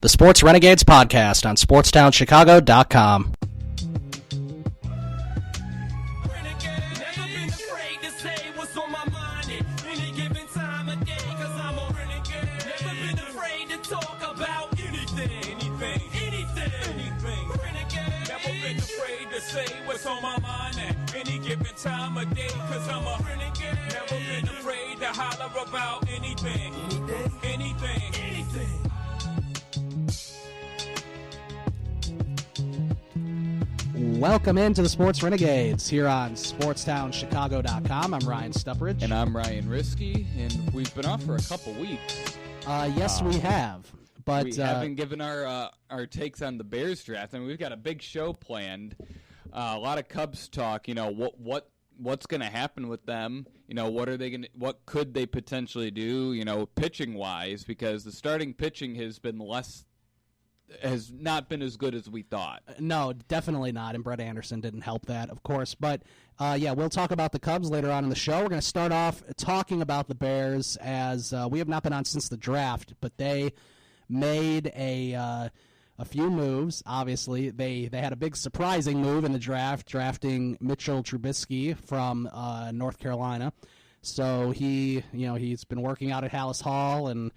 The Sports Renegades podcast on SportsTownChicago.com. Time of day, cause I'm a renegade. Never been afraid to holler about anything. Welcome into the Sports Renegades here on SportsTownChicago.com. I'm Ryan Stuprich. And I'm Ryan Risky, and we've been off for a couple weeks. Yes, we have. But we haven't given our takes on the Bears draft. I mean, we've got a big show planned. A lot of Cubs talk. You know, what's going to happen with them? You know, what could they potentially do? You know, pitching wise, because the starting pitching has not been as good as we thought. No, definitely not. And Brett Anderson didn't help that, of course. But yeah, we'll talk about the Cubs later on in the show. We're going to start off talking about the Bears, as we have not been on since the draft, but they made a few moves. Obviously, they had a big surprising move in the draft, drafting Mitchell Trubisky from North Carolina. So he's been working out at Hallis Hall, and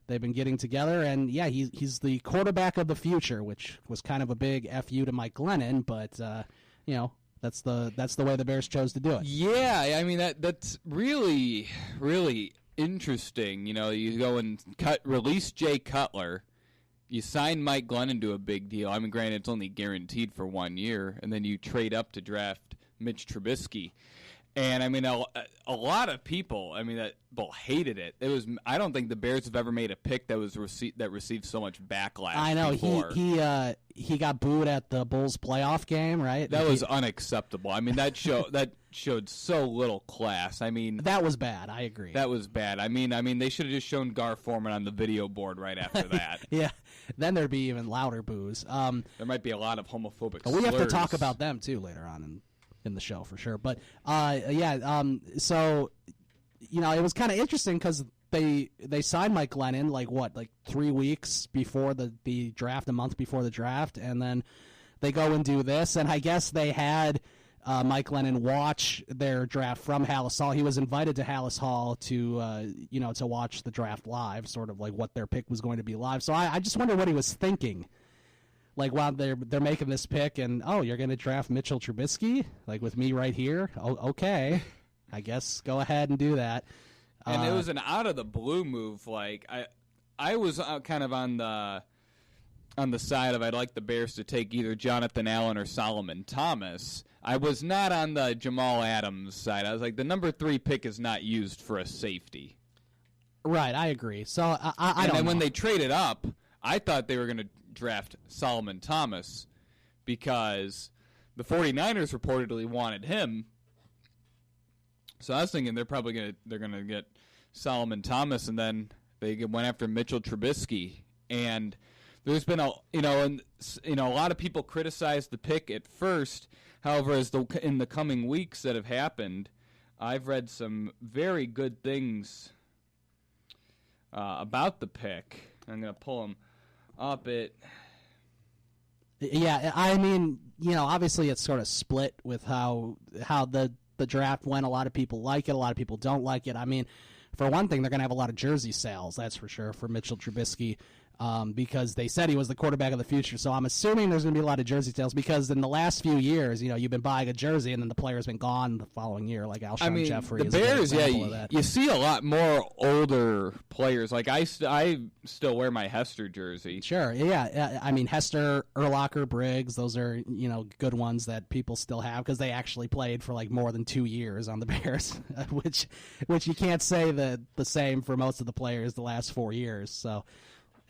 they've been getting together. And yeah, he's the quarterback of the future, which was kind of a big FU to Mike Glennon. But that's the way the Bears chose to do it. Yeah, I mean that's really really interesting. You know, you go and release Jay Cutler. You sign Mike Glennon to a big deal. I mean, granted, it's only guaranteed for 1 year, and then you trade up to draft Mitch Trubisky. And I mean, a lot of people, hated it. I don't think the Bears have ever made a pick that received so much backlash. I know before. he got booed at the Bulls playoff game, right? That was unacceptable. I mean, that showed so little class. I mean, that was bad. I agree. That was bad. I mean, they should have just shown Gar Forman on the video board right after that. Yeah, then there'd be even louder boos. There might be a lot of homophobic slurs. We have to talk about them too later on in the show for sure. But so it was kind of interesting because they signed Mike Glennon like 3 weeks before the draft, a month before the draft, and then they go and do this. And I guess they had Mike Glennon watch their draft from Hallis Hall. He was invited to Hallis Hall to watch the draft live, sort of like what their pick was going to be live. So I just wonder what he was thinking. Like, while they're making this pick, and you're going to draft Mitchell Trubisky, like with me right here. Oh, okay, I guess go ahead and do that. And it was an out of the blue move. Like I was kind of on the side of I'd like the Bears to take either Jonathan Allen or Solomon Thomas. I was not on the Jamal Adams side. I was like, the number 3 pick is not used for a safety. Right, I agree. So I don't know. When they traded up, I thought they were going to draft Solomon Thomas because the 49ers reportedly wanted him. So I was thinking they're going to get Solomon Thomas, and then they went after Mitchell Trubisky. And there's been a lot of people criticized the pick at first. However, in the coming weeks that have happened, I've read some very good things about the pick. I'm going to pull them up. Yeah, I mean, obviously it's sort of split with how the draft went. A lot of people like it, a lot of people don't like it. I mean, for one thing, they're going to have a lot of jersey sales, that's for sure, for Mitchell Trubisky. Because they said he was the quarterback of the future. So I'm assuming there's going to be a lot of jersey sales because in the last few years, you've been buying a jersey and then the player's been gone the following year, like Alshon Jeffrey. The Bears, you see a lot more older players. Like I still wear my Hester jersey. Sure, yeah. I mean, Hester, Urlacher, Briggs, those are, good ones that people still have because they actually played for like more than 2 years on the Bears, which you can't say the same for most of the players the last 4 years. So.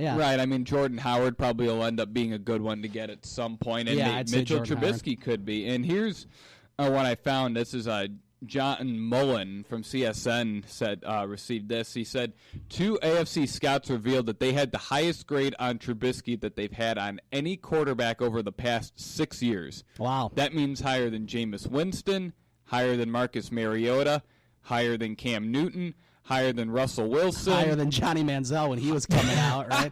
Yeah. Right. I mean, Jordan Howard probably will end up being a good one to get at some point, and Mitchell Trubisky could be. And here's what I found. This is John Mullen from CSN said received this. He said 2 AFC scouts revealed that they had the highest grade on Trubisky that they've had on any quarterback over the past 6 years. Wow. That means higher than Jameis Winston, higher than Marcus Mariota, higher than Cam Newton, higher than Russell Wilson. Higher than Johnny Manziel when he was coming out, right?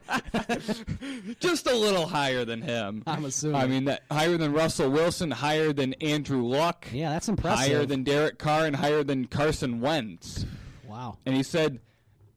Just a little higher than him. I'm assuming. I mean, higher than Russell Wilson, higher than Andrew Luck. Yeah, that's impressive. Higher than Derek Carr, and higher than Carson Wentz. Wow. And he said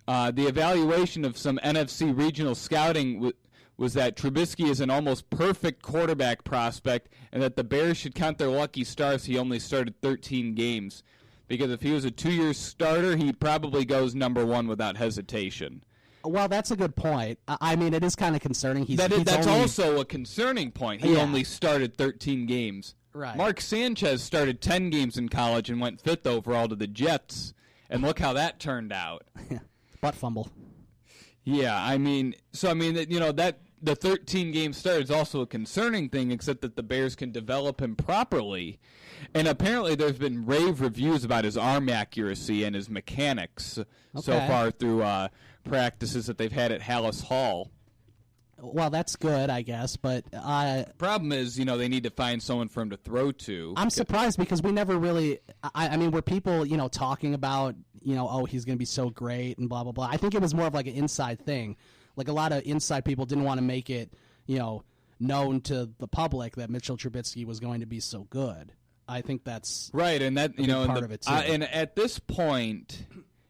the evaluation of some NFC regional scouting was that Trubisky is an almost perfect quarterback prospect, and that the Bears should count their lucky stars he only started 13 games. Because if he was a 2-year starter, he probably goes number 1 without hesitation. Well, that's a good point. I mean, it is kind of concerning. That's also a concerning point. He only started 13 games. Right. Mark Sanchez started 10 games in college and went 5th overall to the Jets, and look how that turned out. Butt fumble. Yeah, I mean, that the 13-game start is also a concerning thing, except that the Bears can develop him properly. And apparently there's been rave reviews about his arm accuracy and his mechanics so far through practices that they've had at Hallis Hall. Well, that's good, I guess, but problem is, they need to find someone for him to throw to. I'm surprised because we never really. I mean, were people talking about oh, he's going to be so great and blah blah blah. I think it was more of like an inside thing. Like a lot of inside people didn't want to make it known to the public that Mitchell Trubisky was going to be so good. I think that's right, and that part of it too. And at this point,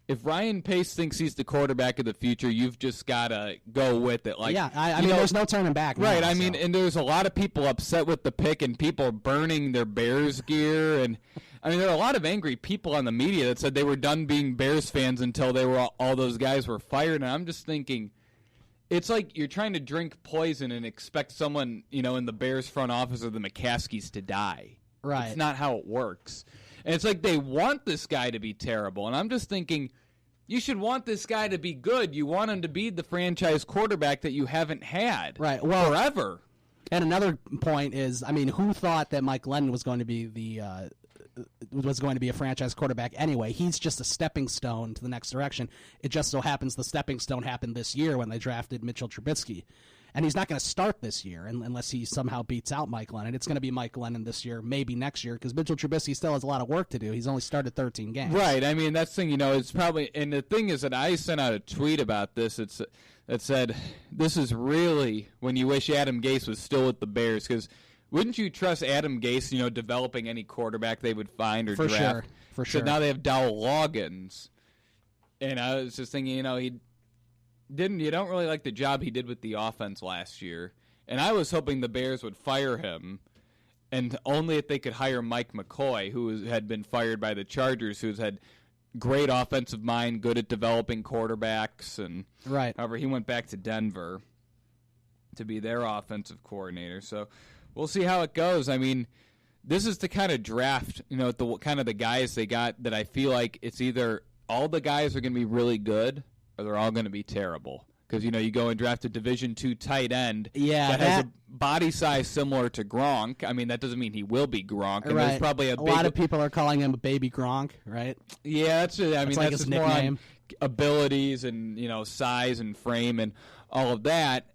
if Ryan Pace thinks he's the quarterback of the future, you've just got to go with it. Like, yeah, I mean, there's no turning back. Right, now, I mean, and there's a lot of people upset with the pick, and people burning their Bears gear, and I mean, there are a lot of angry people on the media that said they were done being Bears fans until they were all those guys were fired, and I'm just thinking, it's like you're trying to drink poison and expect someone, in the Bears front office or the McCaskies to die. Right. It's not how it works. And it's like they want this guy to be terrible. And I'm just thinking, you should want this guy to be good. You want him to be the franchise quarterback that you haven't had forever. And another point is, I mean, who thought that Mike Glennon was going to be a franchise quarterback anyway? He's just a stepping stone to the next direction. It just so happens the stepping stone happened this year when they drafted Mitchell Trubisky. And he's not going to start this year unless he somehow beats out Mike Glennon. It's going to be Mike Glennon this year, maybe next year, because Mitchell Trubisky still has a lot of work to do. He's only started 13 games. Right. I mean, that's the thing, it's probably – and the thing is that I sent out a tweet about this. That said, this is really when you wish Adam Gase was still with the Bears, because wouldn't you trust Adam Gase, developing any quarterback they would find or draft? For sure. So now they have Dowell Loggins. And I was just thinking, you don't really like the job he did with the offense last year. And I was hoping the Bears would fire him, and only if they could hire Mike McCoy, who had been fired by the Chargers, who's had great offensive mind, good at developing quarterbacks. And right. However, he went back to Denver to be their offensive coordinator. So we'll see how it goes. I mean, this is the kind of draft, the kind of the guys they got that I feel like it's either all the guys are going to be really good or they're all going to be terrible. Because, you go and draft a Division II tight end that has a body size similar to Gronk. I mean, that doesn't mean he will be Gronk. And there's probably a lot of people are calling him a baby Gronk, right? Yeah, that's like his nickname. More abilities and, size and frame and all of that.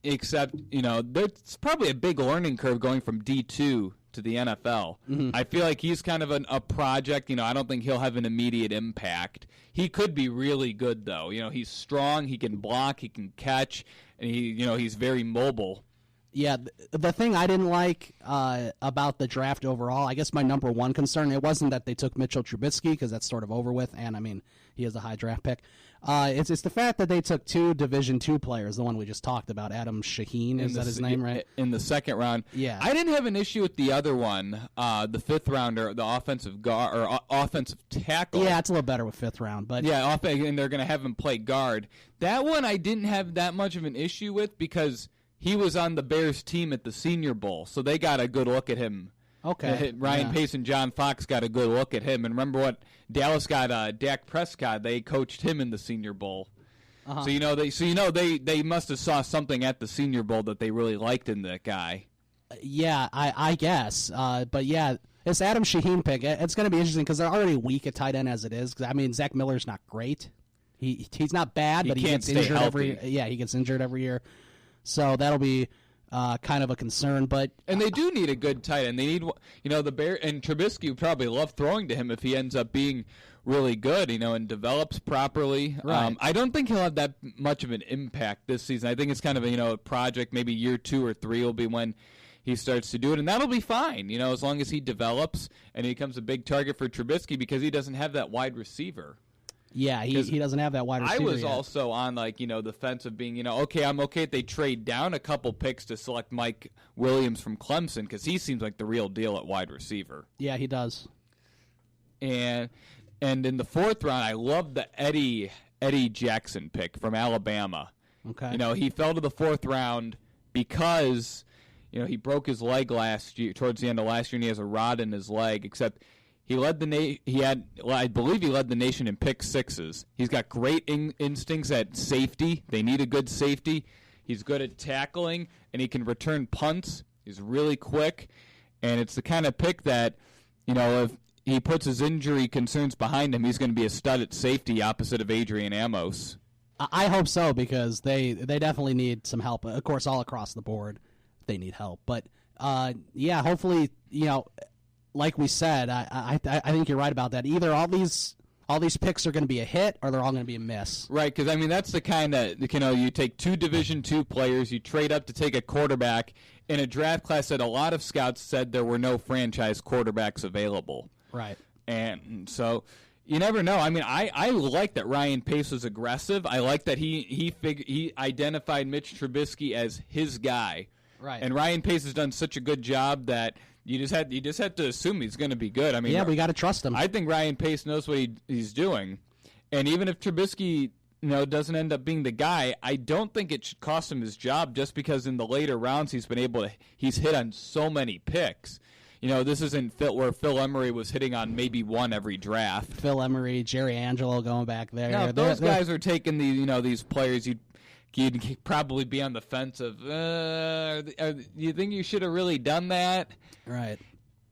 Except, there's probably a big learning curve going from D2 to the NFL. Mm-hmm. I feel like he's kind of a project. I don't think he'll have an immediate impact. He could be really good, though. He's strong, he can block, he can catch, and he's very mobile. Yeah, the thing I didn't like about the draft overall, I guess my number one concern, it wasn't that they took Mitchell Trubisky, because that's sort of over with, and I mean, he is a high draft pick. It's the fact that they took 2 Division II players, the one we just talked about, Adam Shaheen, is that his name, right? In the second round. Yeah. I didn't have an issue with the other one, the 5th rounder, the offensive guard or offensive tackle. Yeah, it's a little better with 5th round, but yeah, and they're going to have him play guard. That one I didn't have that much of an issue with because he was on the Bears team at the Senior Bowl, so they got a good look at him. Okay. Ryan Pace and John Fox got a good look at him. And remember what Dallas got Dak Prescott. They coached him in the Senior Bowl. Uh-huh. So they must have saw something at the Senior Bowl that they really liked in that guy. Yeah, I guess. But yeah, this Adam Shaheen pick, it's going to be interesting because they're already weak at tight end as it is. I mean, Zach Miller's not great. He's not bad, but he gets injured he gets injured every year. So that'll be kind of a concern, and they do need a good tight end. They need, the Bear and Trubisky would probably love throwing to him if he ends up being really good, and develops properly. Right. I don't think he'll have that much of an impact this season. I think it's kind of a project. Maybe year 2 or 3 will be when he starts to do it, and that'll be fine, as long as he develops and he becomes a big target for Trubisky because he doesn't have that wide receiver. Yeah, he doesn't have that wide receiver I was yet. also on, the fence of being, okay, I'm okay if they trade down a couple picks to select Mike Williams from Clemson because he seems like the real deal at wide receiver. Yeah, he does. And in the 4th round, I love the Eddie Jackson pick from Alabama. Okay. He fell to the 4th round because, he broke his leg last year, towards the end of last year, and he has a rod in his leg, except he led I believe he led the nation in pick sixes. He's got great instincts at safety. They need a good safety. He's good at tackling, and he can return punts. He's really quick, and it's the kind of pick that, if he puts his injury concerns behind him, he's going to be a stud at safety opposite of Adrian Amos. I hope so because they definitely need some help. Of course, all across the board, they need help. But, hopefully, like we said, I think you're right about that. Either all these picks are going to be a hit or they're all going to be a miss. Right, because, that's the kind that, you take 2 Division II players, you trade up to take a quarterback in a draft class that a lot of scouts said there were no franchise quarterbacks available. Right. And so you never know. I like that Ryan Pace was aggressive. I like that he identified Mitch Trubisky as his guy. Right. And Ryan Pace has done such a good job that you just have to assume he's going to be good. Yeah, we got to trust him. I think Ryan Pace knows what he's doing. And even if Trubisky doesn't end up being the guy, I don't think it should cost him his job just because in the later rounds he's hit on so many picks. This isn't where Phil Emery was hitting on maybe one every draft. Phil Emery, Jerry Angelo going back there. Now, those guys are taking these players you'd probably be on the fence of, you think you should have really done that? Right.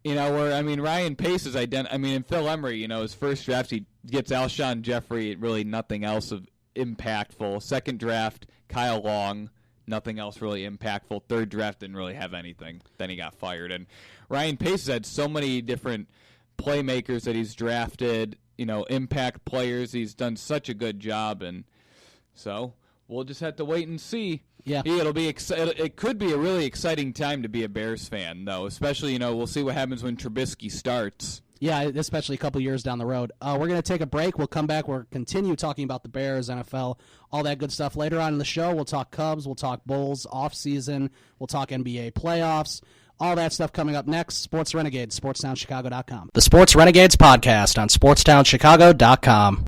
Ryan Pace is in Phil Emery, his first draft, he gets Alshon Jeffrey, really nothing else of impactful. Second draft, Kyle Long, nothing else really impactful. Third draft didn't really have anything. Then he got fired. And Ryan Pace has had so many different playmakers that he's drafted, impact players. He's done such a good job. And so we'll just have to wait and see. Yeah. It could be a really exciting time to be a Bears fan, though, especially, we'll see what happens when Trubisky starts. Yeah, especially a couple years down the road. We're going to take a break. We'll come back. We'll continue talking about the Bears, NFL, all that good stuff. Later on in the show, we'll talk Cubs. We'll talk Bulls offseason. We'll talk NBA playoffs. All that stuff coming up next. Sports Renegades, SportsTownChicago.com. The Sports Renegades podcast on SportsTownChicago.com.